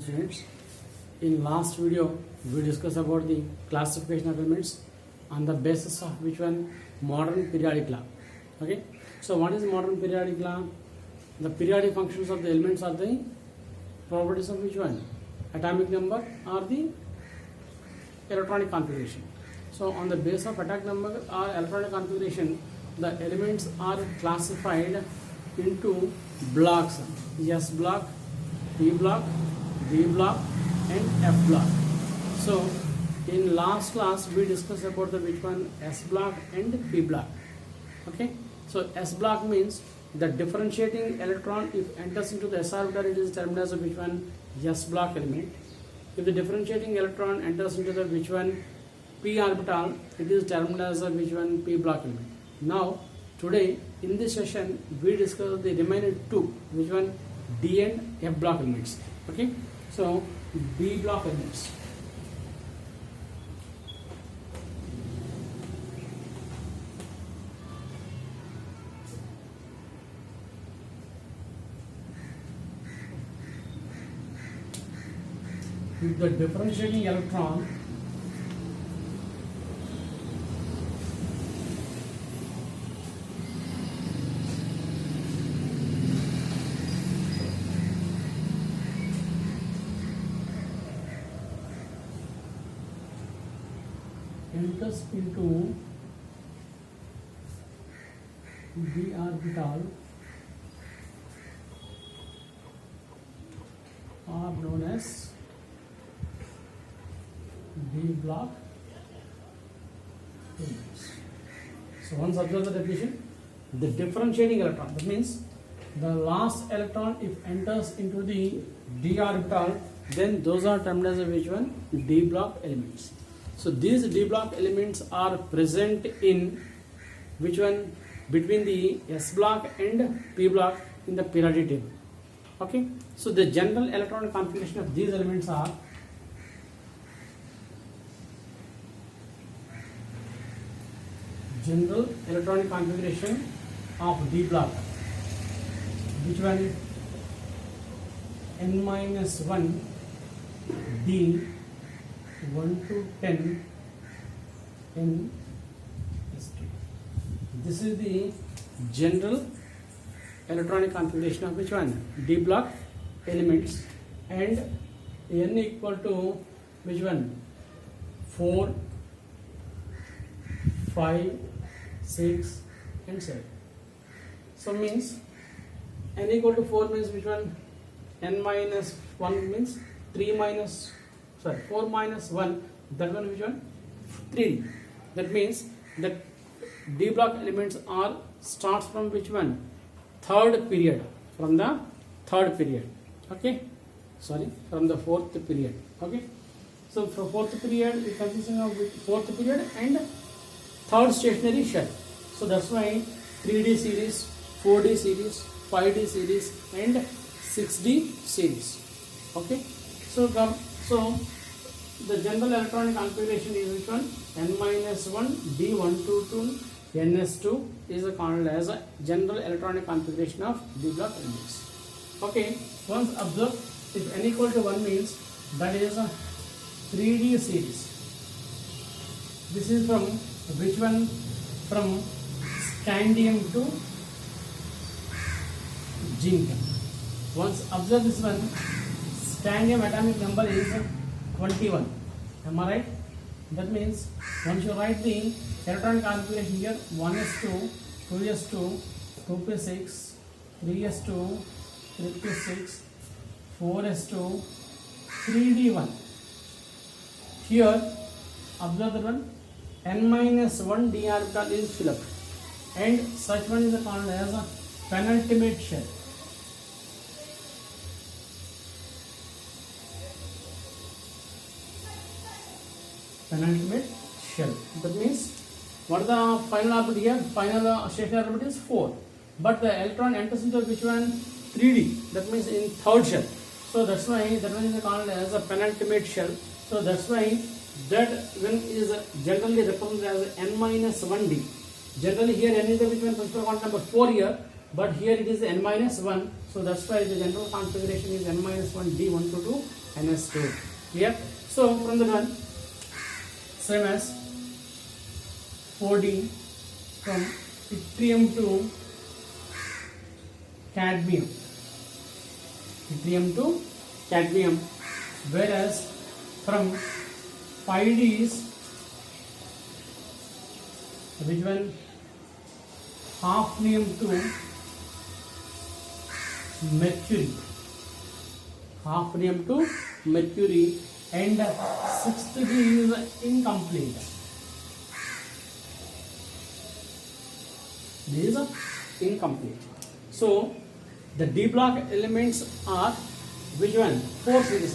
Students, in last video we discussed about the classification of elements on the basis of which one modern periodic law. Okay, so what is modern periodic law? The periodic functions of the elements are the properties of which one? Atomic number or the electronic configuration. So on the basis of atomic number or electronic configuration, the elements are classified into blocks: S block, P block, D block and F block. So in last class we discussed about the which one S block and P block. Okay, so S block means the differentiating electron if enters into the S orbital, it is termed as a which one S block element. If the differentiating electron enters into the which one P orbital, it is termed as a which one P block element. Now today in this session we discuss the remaining two, which one D and F block elements. Okay, so D block elements. If the differentiating electron enters into the orbital are known as D block elements. So once observe the definition, the differentiating electron, that means the last electron if enters into the D orbital, then those are termed as which one? D block elements. So these D block elements are present in which one? Between the S block and P block in the periodic table. Okay, so the general electronic configuration of these elements are general electronic configuration of D block, which one? N-1 D 1 to 10 in S2. This is the general electronic configuration of which one? D block elements, and N equal to which one? 4, 5, 6 and 7. So means N equal to 4 means which one? N minus 1 means 4 minus 1, that one which one? 3D. That means that D block elements are starts from which one? Third period. From the third period. Okay, from the fourth period. Okay, so for fourth period it consisting of fourth period and third stationary shell. So that's why 3D series, 4D series, 5D series and 6D series. Okay, so the general electronic configuration is which one? N-1 D122 NS2 is called as a general electronic configuration of D block elements. Okay, once observe, if N equal to 1 means that is a 3D series. This is from which one? From scandium to zinc. Once observe this one, scandium atomic number is 21. Am I right? That means once you write the electronic configuration here, 1s2, 2s2, 2p6, 3s2, 3p6, 4s2, 3d1. Here observe the one, N-1 D orbital is filled up, and such one is called as a penultimate shell. Penultimate shell. That means what is the final orbit here? Final stationary orbit is 4, but the electron enters into which one? 3D. That means in third shell. So that's why that one is called as a penultimate shell. So that's why that one is generally represented as N-1 D. Generally here N is the which one? Principal quantum number 4 here, but here it is N-1. So that's why the general configuration is N-1 D122 NS2. Here, so from the one, same as 4D from yttrium to cadmium. Yttrium to cadmium, whereas from 5D is which one? Hafnium to mercury. Hafnium to mercury, and 6th degree is incomplete. This is incomplete. So the D block elements are which one? 4 series: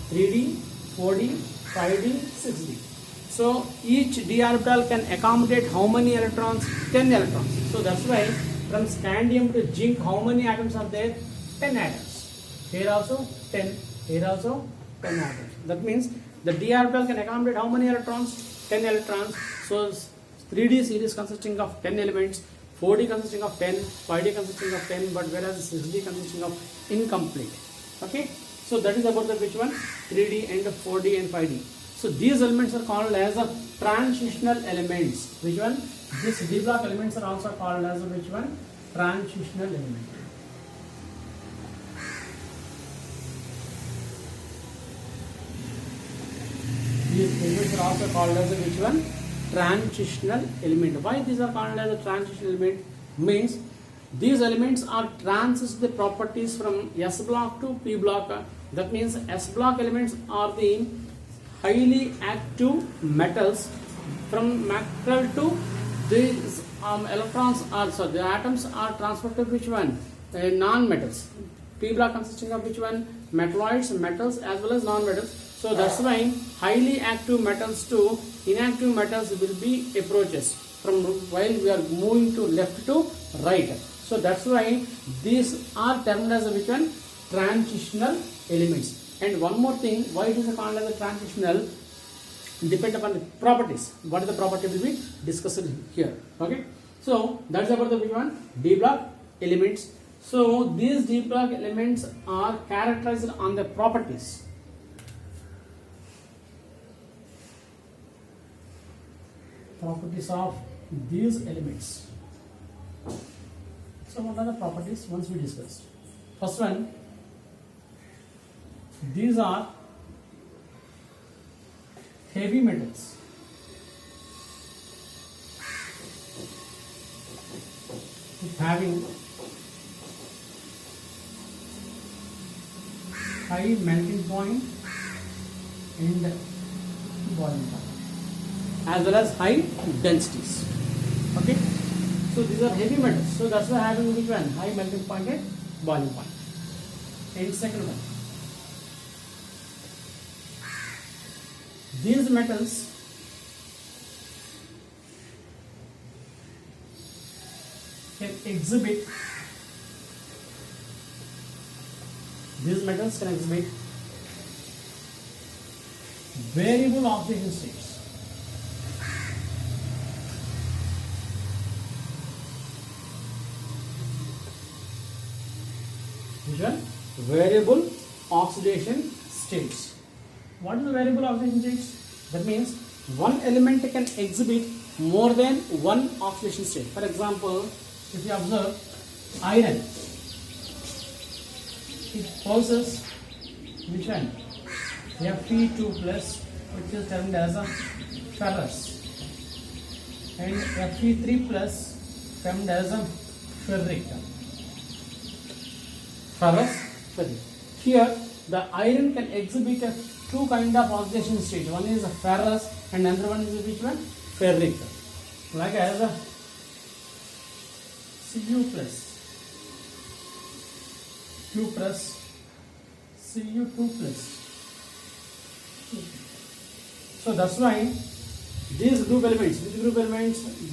3D, 4D, 5D, 6D. So each d orbital can accommodate how many electrons? 10 electrons. So that's why from scandium to zinc, how many atoms are there? 10 atoms. Here also 10. Here also 10 atoms. That means the d orbital can accommodate how many electrons? 10 electrons. So 3D series consisting of 10 elements, 4D consisting of 10, 5D consisting of 10, but whereas 6D consisting of incomplete. Okay. So that is about the which one? 3D and 4D and 5D. So these elements are called as a transitional elements. Which one? These D block elements are also called as a which one? Transitional element. These elements are also called as a which one? Transitional element. Why these are called as a transitional element? Means these elements are transits the properties from S block to P block. That means S block elements are the highly active metals. From metal to these electrons are, so the atoms are transferred to which one? Non-metals. P block consisting of which one? Metalloids, metals as well as non-metals. So that's why highly active metals to inactive metals will be approaches from while we are moving to left to right. So that's why these are termed as which one? Transitional elements. And one more thing, why it is called as a transitional? Depend upon the properties. What is the property will be discussed here. Okay. So that's about the which one? D block elements. So these D block elements are characterized on the properties. Properties of these elements. So what are the properties once we discussed? First one, these are heavy metals. Having high melting point and boiling point, as well as high densities. Okay. So these are heavy metals. So that's why having which one? High melting point and boiling point. And second one, these metals can exhibit, variable oxidation states. Which one? Variable oxidation states. What is the variable oxidation states? That means one element can exhibit more than one oxidation state. For example, if you observe iron, it possesses which one? Fe2 plus, which is termed as a ferrous, and Fe3 plus termed as a ferric. Ferrous. Here the iron can exhibit two kind of oxidation state. One is a ferrous and another one is which one? Ferric. Like as a Cu plus, Q plus, Cu2 plus. So that's why these group elements,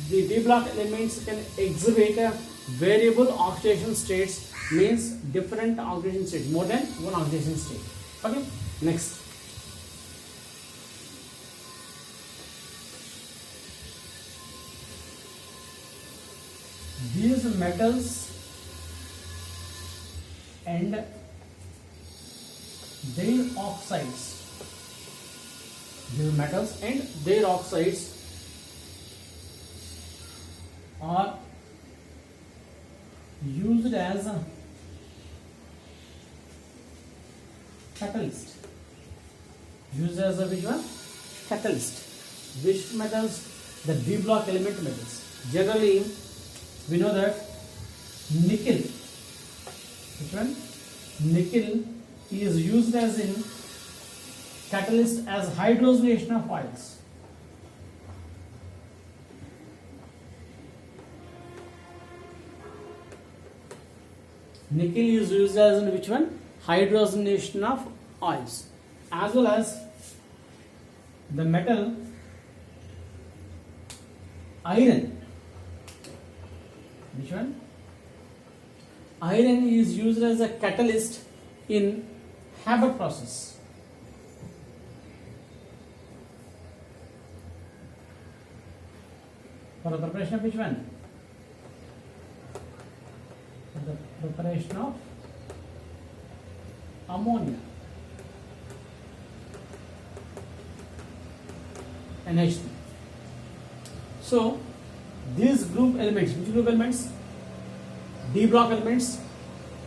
the D block elements can exhibit variable oxidation states, means different oxidation states, more than one oxidation state. Okay, next. These metals and their oxidation oxides. These metals and their oxides are used as a catalyst. Used as a which one? Catalyst. Which metals? The D block element metals. Generally, we know that nickel. Which one? Nickel is used as in catalyst as hydrogenation of oils. Nickel is used as in which one? Hydrogenation of oils. As well as the metal iron. Which one? Iron is used as a catalyst in Haber process. For the preparation of which one? For the preparation of ammonia. NH3. So these group elements, which group elements? D block elements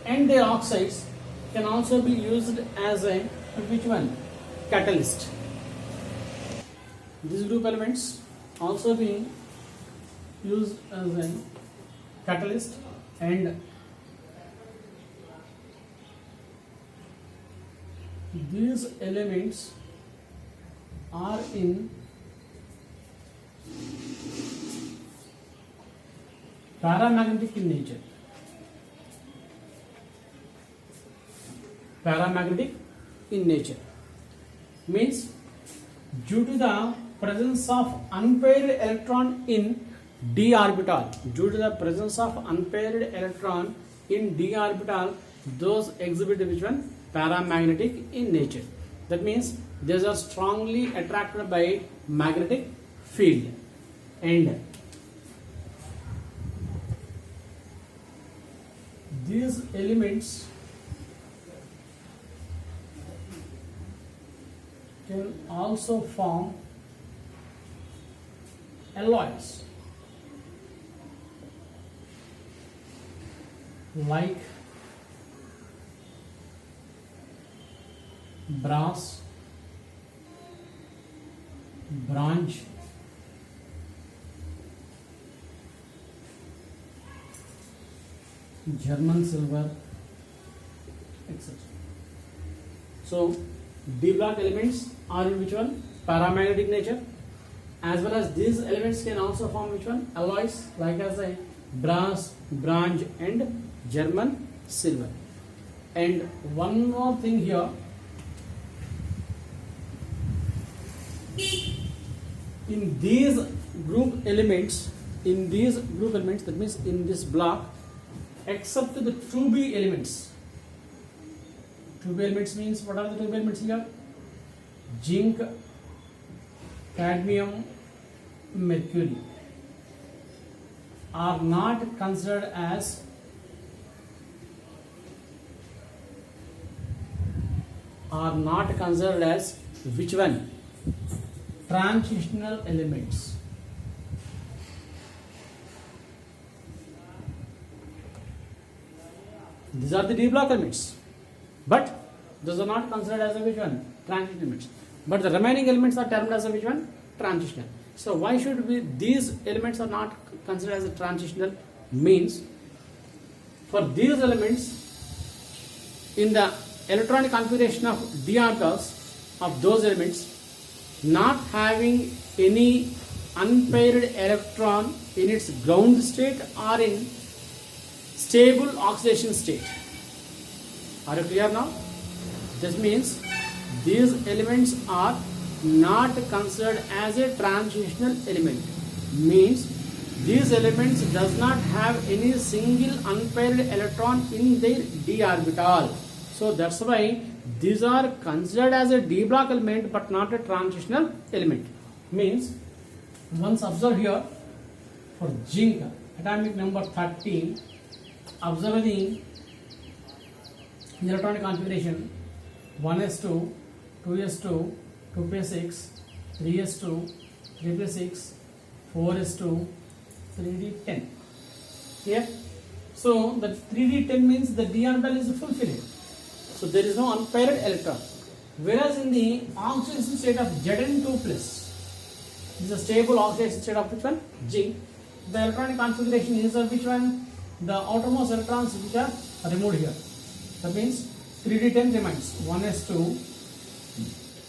and their oxides can also be used as a which one? Catalyst. These group elements also being used as a catalyst, and these elements are in paramagnetic in nature. Paramagnetic in nature means due to the presence of unpaired electron in d orbital, due to the presence of unpaired electron in d orbital, those exhibit which one? Paramagnetic in nature. That means these are strongly attracted by magnetic field, and these elements can also form alloys like brass, bronze, German silver, etc. So D block elements are in which one? Paramagnetic nature, as well as these elements can also form which one? Alloys like as a brass, bronze and German silver. And one more thing here, in these group elements, that means in this block, except the 2B elements. 2B elements means, what are the 2B elements here? Zinc, cadmium, mercury are not considered as which one? Transitional elements. These are the D block elements, but those are not considered as a which one? Transitional elements. But the remaining elements are termed as a which one? Transitional. So why should these elements are not considered as a transitional? Means for these elements in the electronic configuration of d orbitals of those elements not having any unpaired electron in its ground state or in stable oxidation state. Are you clear now? This means these elements are not considered as a transitional element. Means these elements does not have any single unpaired electron in their d orbital. So that's why these are considered as a d block element but not a transitional element. Means once observe here for zinc atomic number 13, observe the electronic configuration 1s2 2s2, 2p6, 3s2, 3p6, 4s2, 3d10. Here, so the 3d10 means the d orbital is fulfilled. So there is no unpaired electron. Whereas in the oxidation state of Zn2 plus, this is a stable oxidation state of which one? Zinc. The electronic configuration is of which one? The outermost electrons which are removed here. That means 3d10 remains 1s2,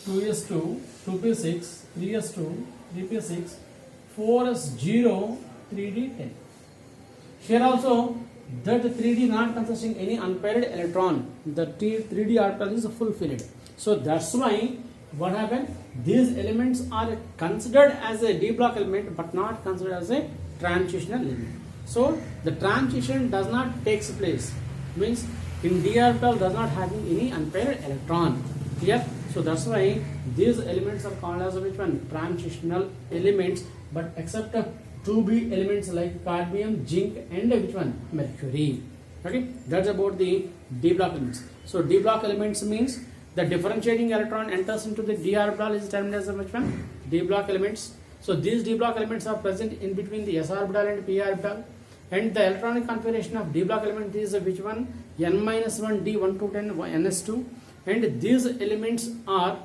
2s2, 2p6, 3s2, 3p6, 4s0, 3d10. Here also that 3d not consisting any unpaired electron. The 3d orbital is fulfilled. So that's why what happened? These elements are considered as a d block element but not considered as a transitional element. So the transition does not takes place. Means in d orbital does not having any unpaired electron. Clear? So that's why these elements are called as which one? Transitional elements, but except 2b elements like cadmium, zinc and which one? Mercury. Okay, that's about the d block elements. So d block elements means the differentiating electron enters into the d orbital is termed as which one? D block elements. So these d block elements are present in between the s orbital and p orbital, and the electronic configuration of d block element is which one? n-1 d 1 to 10 ns2, and these elements are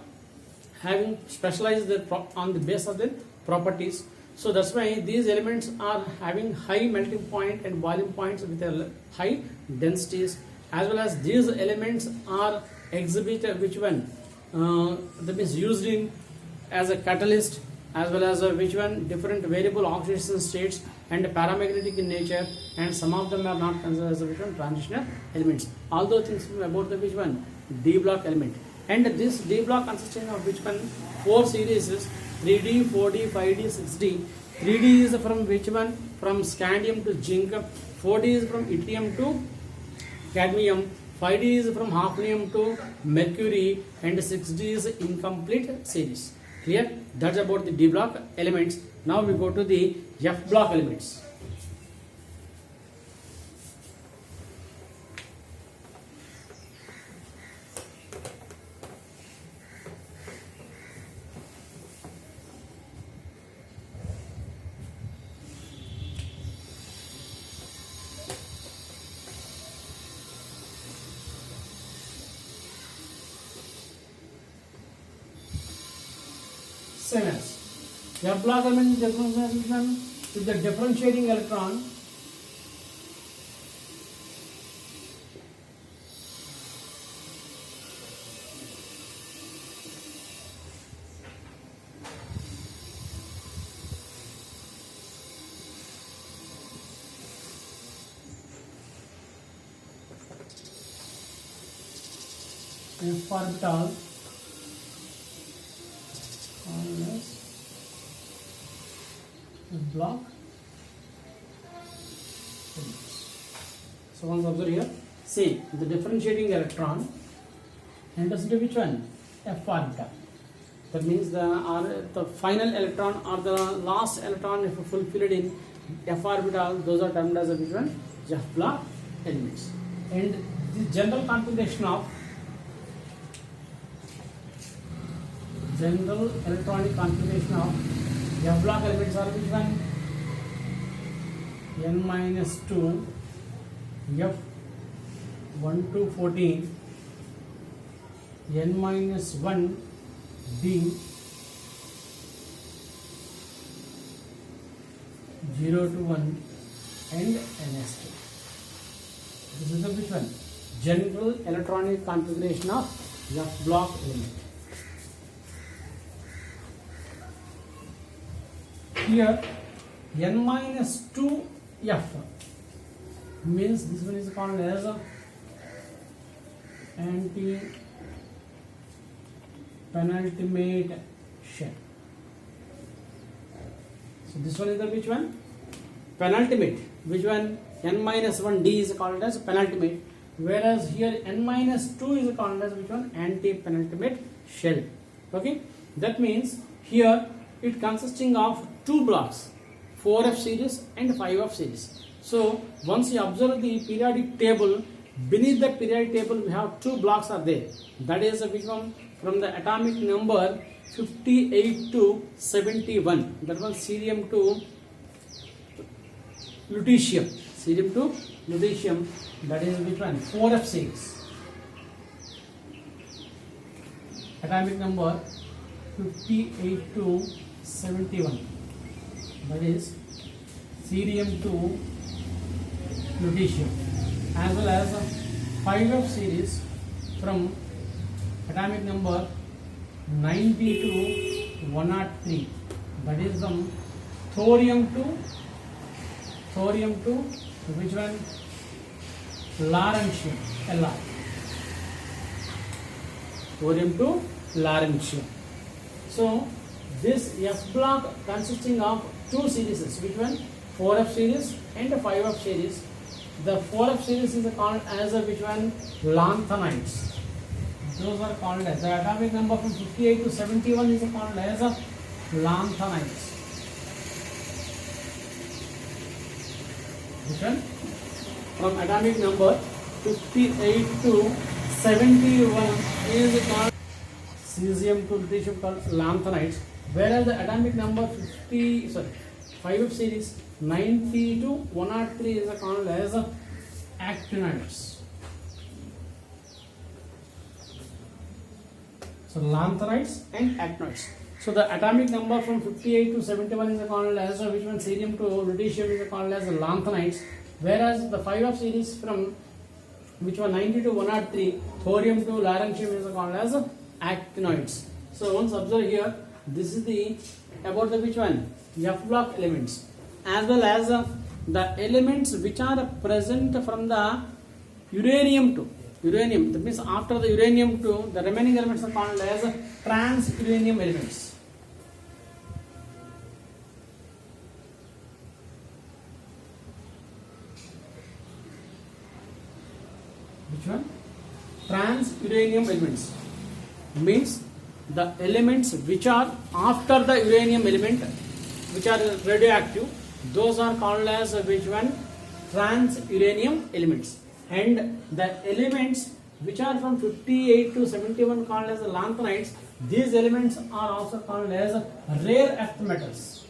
having specialized on the base of their properties. So that's why these elements are having high melting point and boiling points with a high densities, as well as these elements are exhibit which one? That means used in as a catalyst, as well as which one? Different variable oxidation states and paramagnetic in nature, and some of them are not considered as which one? Transitional elements. Although things about the which one? D block element. And this D block consisting of which one? 4 series is 3D, 4D, 5D, 6D. 3D is from which one? From scandium to zinc. 4D is from yttrium to cadmium. 5D is from hafnium to mercury, and 6D is incomplete series. Clear? That's about the D block elements. Now we go to the F block elements. Same as F block element with the differentiating electron F orbital block. So once observe here, see the differentiating electron enters into which one? F orbital. That means the final electron or the last electron if fulfilled in F orbital, those are termed as which one? F block elements. And the general electronic configuration of F block elements are which one? n-2 F1 to 14, n-1 D 0 to 1 and ns2. This is the which one? General electronic configuration of F block element. Here n-2 F means this one is called as anti-penultimate shell. So this one is the which one? Penultimate. Which one? n-1 D is called as penultimate, whereas here n-2 is called as which one? Anti-penultimate shell. Okay, that means here it consisting of two blocks, 4F series and 5F series. So once you observe the periodic table, beneath the periodic table we have two blocks are there. That is which one? from the atomic number 58 to 71. That was cerium to lutetium. Cerium to lutetium. That is which one? 4F series. Atomic number 58 to 71. That is cerium to lutetium, as well as 5F series from atomic number 90 to 103. That is from thorium to which one? Lawrencium. Li. Thorium to lawrencium. So this F block consisting of two series, which one? 4F series and 5F series. The 4F series is called as a which one? Lanthanides. Those are called as the atomic number from 58 to 71 is called as a lanthanides. Which one? From atomic number 58 to 71 is called cesium to lutetium called lanthanides, whereas the atomic number 5F series 90 to 103 is called as actinides. So lanthanides and actinides. So the atomic number from 58 to 71 is called as which one? Cerium to lutetium is called as lanthanides, whereas the 5F series from which one? 90 to 103 thorium to lawrencium is called as actinoids. So once observe here, this is the about the which one? F block elements, as well as the elements which are present from the uranium to uranium. That means after the uranium to the remaining elements are called as trans uranium elements. Which one? Trans uranium elements means the elements which are after the uranium element, which are radioactive, those are called as which one? Trans uranium elements. And the elements which are from 58 to 71 called as lanthanides, these elements are also called as rare earth metals.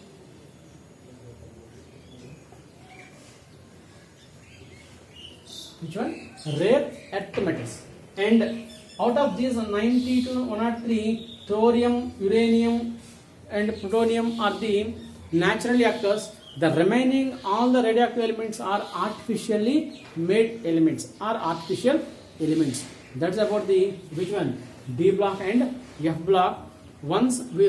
Which one? Rare earth metals. And out of these 90 to 103, thorium, uranium and plutonium are the naturally occurs. The remaining all the radioactive elements are artificially made elements, That's about the which one? D block and F block. Once we